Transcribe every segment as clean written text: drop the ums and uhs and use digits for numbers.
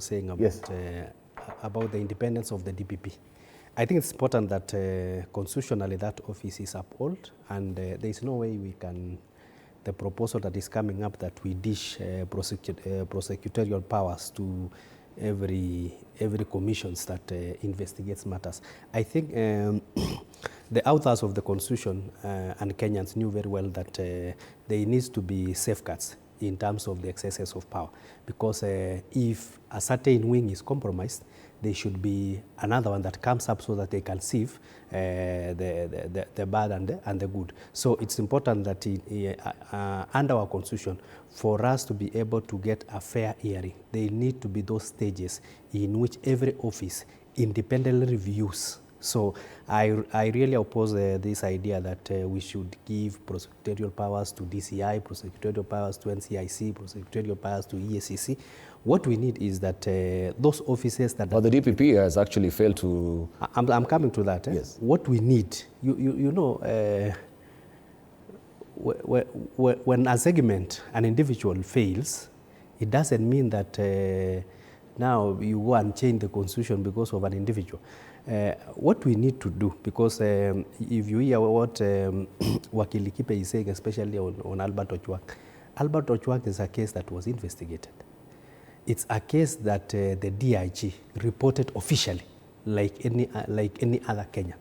saying about, yes. About the independence of the DPP. I think it's important that constitutionally that office is upheld, and there is no way we can, the proposal that is coming up that we dish prosecutorial powers to every commissions that investigates matters. I think the authors of the constitution and Kenyans knew very well that there needs to be safeguards in terms of the excesses of power, because if a certain wing is compromised, there should be another one that comes up so that they can sieve the bad and the good. So it's important that under our constitution, for us to be able to get a fair hearing, there need to be those stages in which every office independently reviews. So I really oppose this idea that we should give prosecutorial powers to DCI, prosecutorial powers to NCIC, prosecutorial powers to EACC. What we need is that those offices that... Well, the DPP has actually failed to... I'm coming to that. Yes. What we need, you know, when a segment, an individual fails, it doesn't mean that now you go and change the constitution because of an individual. What we need to do, because if you hear what Wakili Kipe is saying, especially on Albert Ojwang. Albert Ojwang is a case that was investigated. It's a case that the DIG reported officially, like any other Kenyan,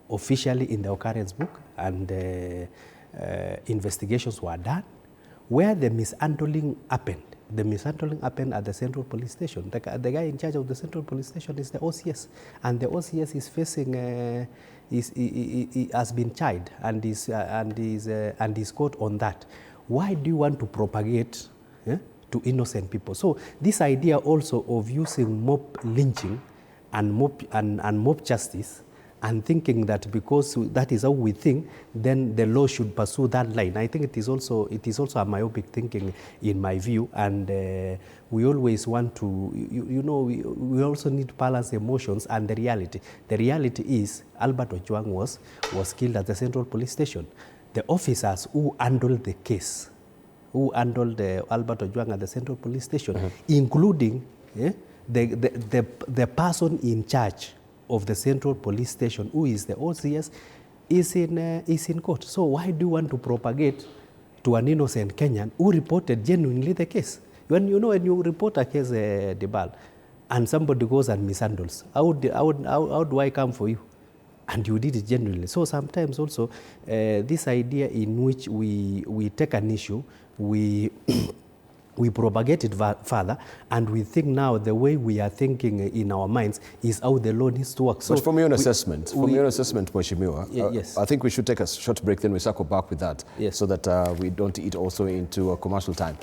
officially in the occurrence book, and investigations were done. Where the mishandling happened, at the Central Police Station. The guy in charge of the Central Police Station is the OCS, and the OCS is facing, has been tried and is caught on that. Why do you want to propagate to innocent people? So this idea also of using mob lynching and mob justice, and thinking that because that is how we think, then the law should pursue that line. I think it is also a myopic thinking in my view, and we always want to, you know, we also need to balance emotions and the reality. The reality is Albert Ojwang was killed at the Central Police Station. The officers who handled the case, who handled Albert Ojwang at the Central Police Station, including the person in charge of the Central Police Station, who is the OCS, is in court. So why do you want to propagate to an innocent Kenyan who reported genuinely the case? When you report a case, Debal, and somebody goes and mishandles, how do I come for you? And you did it genuinely. So sometimes also this idea in which we take an issue, we propagate it further, and we think now the way we are thinking in our minds is how the law needs to work. So but from your assessment, Mheshimiwa, yes. I think we should take a short break, then we circle back with that, yes, so that we don't eat also into a commercial time.